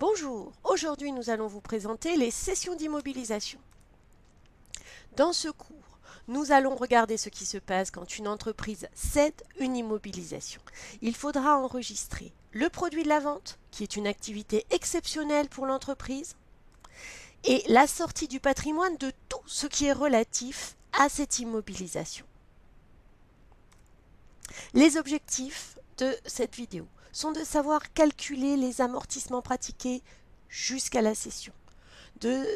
Bonjour, aujourd'hui nous allons vous présenter les cessions d'immobilisation. Dans ce cours, nous allons regarder ce qui se passe quand une entreprise cède une immobilisation. Il faudra enregistrer le produit de la vente, qui est une activité exceptionnelle pour l'entreprise, et la sortie du patrimoine de tout ce qui est relatif à cette immobilisation. Les objectifs de cette vidéo sont de savoir calculer les amortissements pratiqués jusqu'à la cession,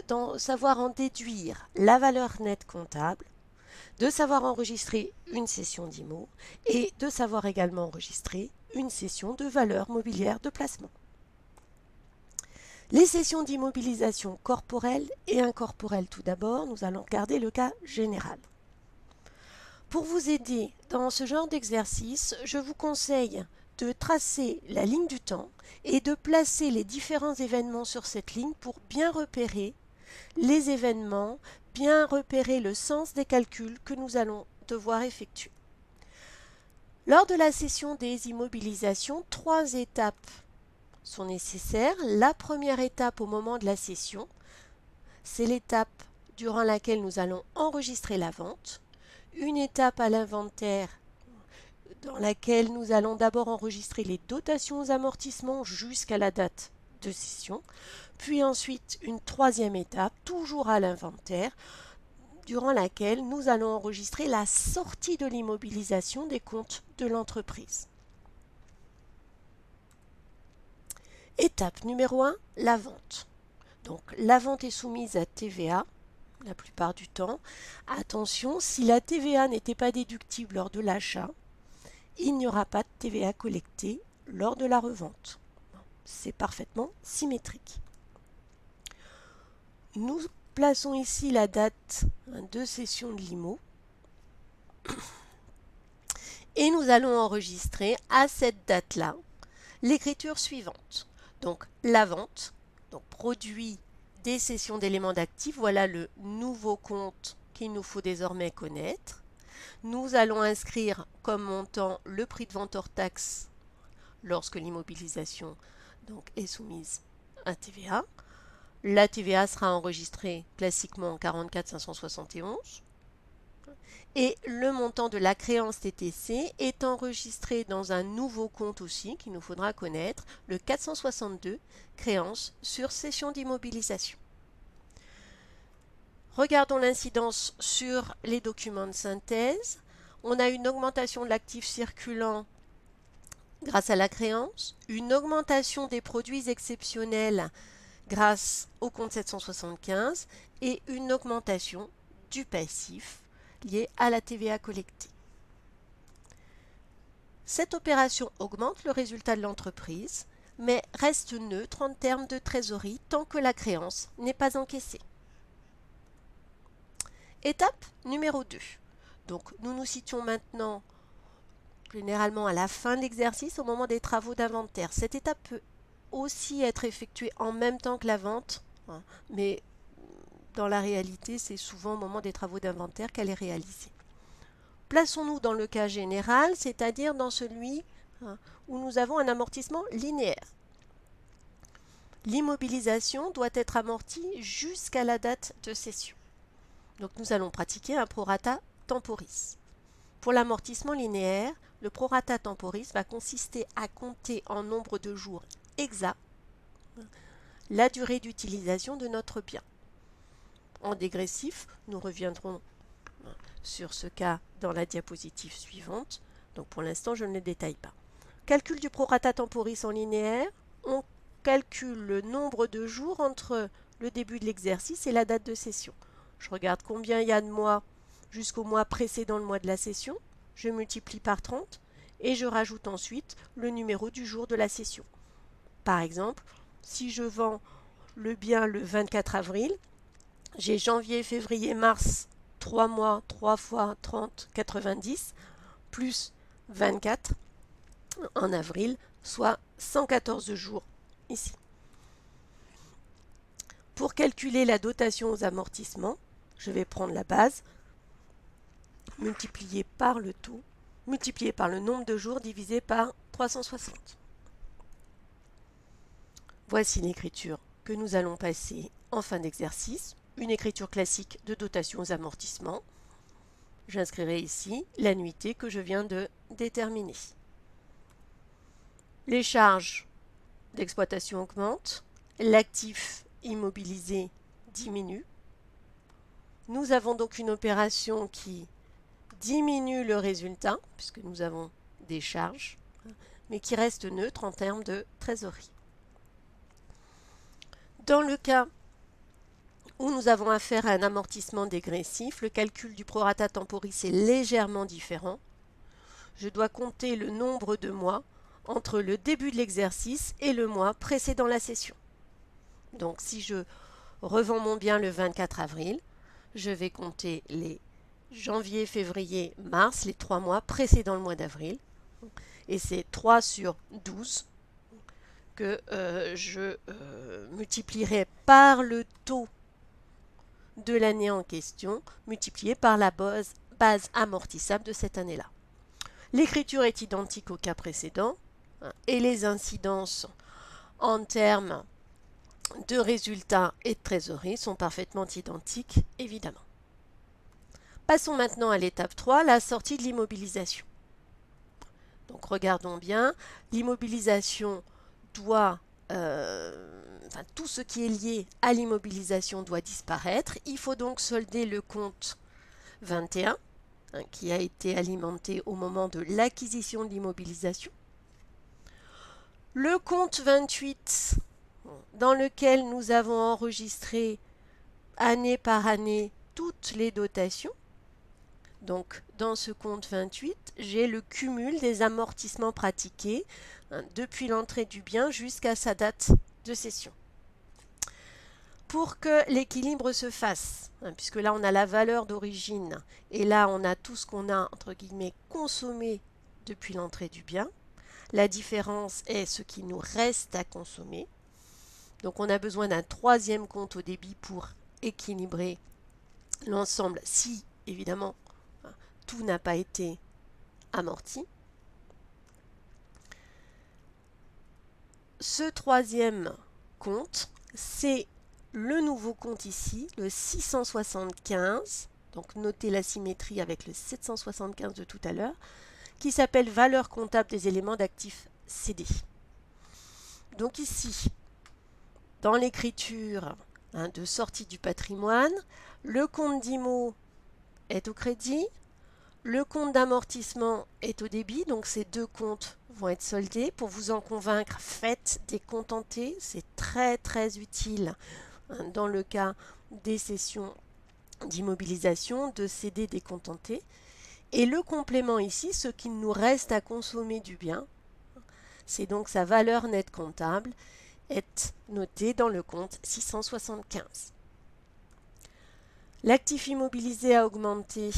d'en savoir en déduire la valeur nette comptable, de savoir enregistrer une cession d'IMO et de savoir également enregistrer une cession de valeur mobilière de placement. Les cessions d'immobilisation corporelle et incorporelle tout d'abord, nous allons regarder le cas général. Pour vous aider dans ce genre d'exercice, je vous conseille de tracer la ligne du temps et de placer les différents événements sur cette ligne pour bien repérer les événements, bien repérer le sens des calculs que nous allons devoir effectuer. Lors de la cession des immobilisations, 3 étapes sont nécessaires. La première étape au moment de la cession, c'est l'étape durant laquelle nous allons enregistrer la vente. Une étape à l'inventaire dans laquelle nous allons d'abord enregistrer les dotations aux amortissements jusqu'à la date de cession, puis ensuite une troisième étape, toujours à l'inventaire, durant laquelle nous allons enregistrer la sortie de l'immobilisation des comptes de l'entreprise. Étape numéro 1, la vente. Donc la vente est soumise à TVA la plupart du temps. Attention, si la TVA n'était pas déductible lors de l'achat, il n'y aura pas de TVA collectée lors de la revente. C'est parfaitement symétrique. Nous plaçons ici la date de cession de l'IMO et nous allons enregistrer à cette date-là l'écriture suivante. Donc la vente, donc produit des cessions d'éléments d'actifs, voilà le nouveau compte qu'il nous faut désormais connaître. Nous allons inscrire comme montant le prix de vente hors taxe lorsque l'immobilisation est soumise à TVA. La TVA sera enregistrée classiquement en 44 571 et le montant de la créance TTC est enregistré dans un nouveau compte aussi qu'il nous faudra connaître, le 462, créance sur cession d'immobilisation. Regardons l'incidence sur les documents de synthèse. On a une augmentation de l'actif circulant grâce à la créance, une augmentation des produits exceptionnels grâce au compte 775 et une augmentation du passif lié à la TVA collectée. Cette opération augmente le résultat de l'entreprise, mais reste neutre en termes de trésorerie tant que la créance n'est pas encaissée. Étape numéro 2. Donc nous nous situons maintenant généralement à la fin de l'exercice au moment des travaux d'inventaire. Cette étape peut aussi être effectuée en même temps que la vente, mais dans la réalité, c'est souvent au moment des travaux d'inventaire qu'elle est réalisée. Plaçons-nous dans le cas général, c'est-à-dire dans celui où nous avons un amortissement linéaire. L'immobilisation doit être amortie jusqu'à la date de cession. Donc nous allons pratiquer un prorata temporis. Pour l'amortissement linéaire, le prorata temporis va consister à compter en nombre de jours exact la durée d'utilisation de notre bien. En dégressif, nous reviendrons sur ce cas dans la diapositive suivante. Donc pour l'instant, je ne le détaille pas. Calcul du prorata temporis en linéaire, on calcule le nombre de jours entre le début de l'exercice et la date de cession. Je regarde combien il y a de mois jusqu'au mois précédent le mois de la cession. Je multiplie par 30 et je rajoute ensuite le numéro du jour de la cession. Par exemple, si je vends le bien le 24 avril, j'ai janvier, février, mars, 3 mois, 3 fois 30, 90, plus 24 en avril, soit 114 jours ici. Pour calculer la dotation aux amortissements, je vais prendre la base, multiplié par le taux, multiplié par le nombre de jours divisé par 360. Voici l'écriture que nous allons passer en fin d'exercice, une écriture classique de dotation aux amortissements. J'inscrirai ici l'annuité que je viens de déterminer. Les charges d'exploitation augmentent, l'actif immobilisé diminue. Nous avons donc une opération qui diminue le résultat, puisque nous avons des charges, mais qui reste neutre en termes de trésorerie. Dans le cas où nous avons affaire à un amortissement dégressif, le calcul du prorata temporis est légèrement différent. Je dois compter le nombre de mois entre le début de l'exercice et le mois précédant la session. Donc si je revends mon bien le 24 avril, je vais compter les janvier, février, mars, les 3 mois précédant le mois d'avril. Et c'est 3 sur 12 que je multiplierai par le taux de l'année en question, multiplié par la base amortissable de cette année-là. L'écriture est identique au cas précédent et les incidences en termes de résultats et de trésorerie sont parfaitement identiques, évidemment. Passons maintenant à l'étape 3, la sortie de l'immobilisation. Donc regardons bien, l'immobilisation doit, tout ce qui est lié à l'immobilisation doit disparaître. Il faut donc solder le compte 21, qui a été alimenté au moment de l'acquisition de l'immobilisation. Le compte 28, dans lequel nous avons enregistré année par année toutes les dotations. Donc, dans ce compte 28, j'ai le cumul des amortissements pratiqués depuis l'entrée du bien jusqu'à sa date de cession. Pour que l'équilibre se fasse, puisque là on a la valeur d'origine et là on a tout ce qu'on a entre guillemets consommé depuis l'entrée du bien, la différence est ce qui nous reste à consommer. Donc on a besoin d'un troisième compte au débit pour équilibrer l'ensemble si évidemment tout n'a pas été amorti. Ce troisième compte, c'est le nouveau compte ici, le 675, donc notez la symétrie avec le 775 de tout à l'heure, qui s'appelle valeur comptable des éléments d'actifs cédés. Donc ici, dans l'écriture de sortie du patrimoine, le compte d'IMO est au crédit, le compte d'amortissement est au débit, donc ces deux comptes vont être soldés. Pour vous en convaincre, faites des contentés, c'est très très utile dans le cas des cessions d'immobilisation, de céder des contentés. Et le complément ici, ce qu'il nous reste à consommer du bien, c'est donc sa valeur nette comptable, est noté dans le compte 675. L'actif immobilisé a augmenté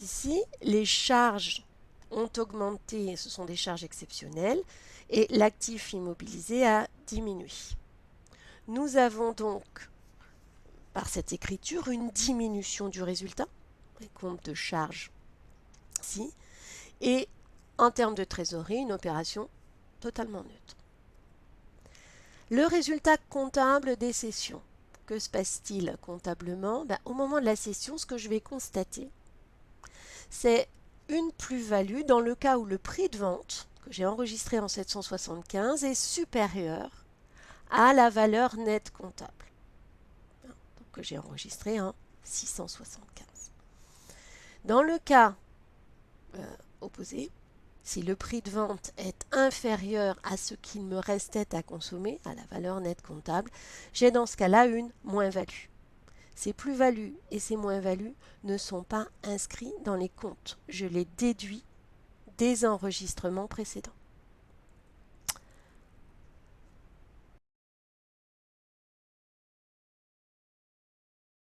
ici, les charges ont augmenté, ce sont des charges exceptionnelles, et l'actif immobilisé a diminué. Nous avons donc, par cette écriture, une diminution du résultat, les comptes de charges ici, et en termes de trésorerie, une opération totalement neutre. Le résultat comptable des cessions. Que se passe-t-il comptablement? Au moment de la cession, ce que je vais constater, c'est une plus-value dans le cas où le prix de vente, que j'ai enregistré en 775, est supérieur à la valeur nette comptable, donc que j'ai enregistré en 675. Dans le cas opposé, si le prix de vente est inférieur à ce qu'il me restait à consommer, à la valeur nette comptable, j'ai dans ce cas-là une moins-value. Ces plus-values et ces moins-values ne sont pas inscrits dans les comptes. Je les déduis des enregistrements précédents.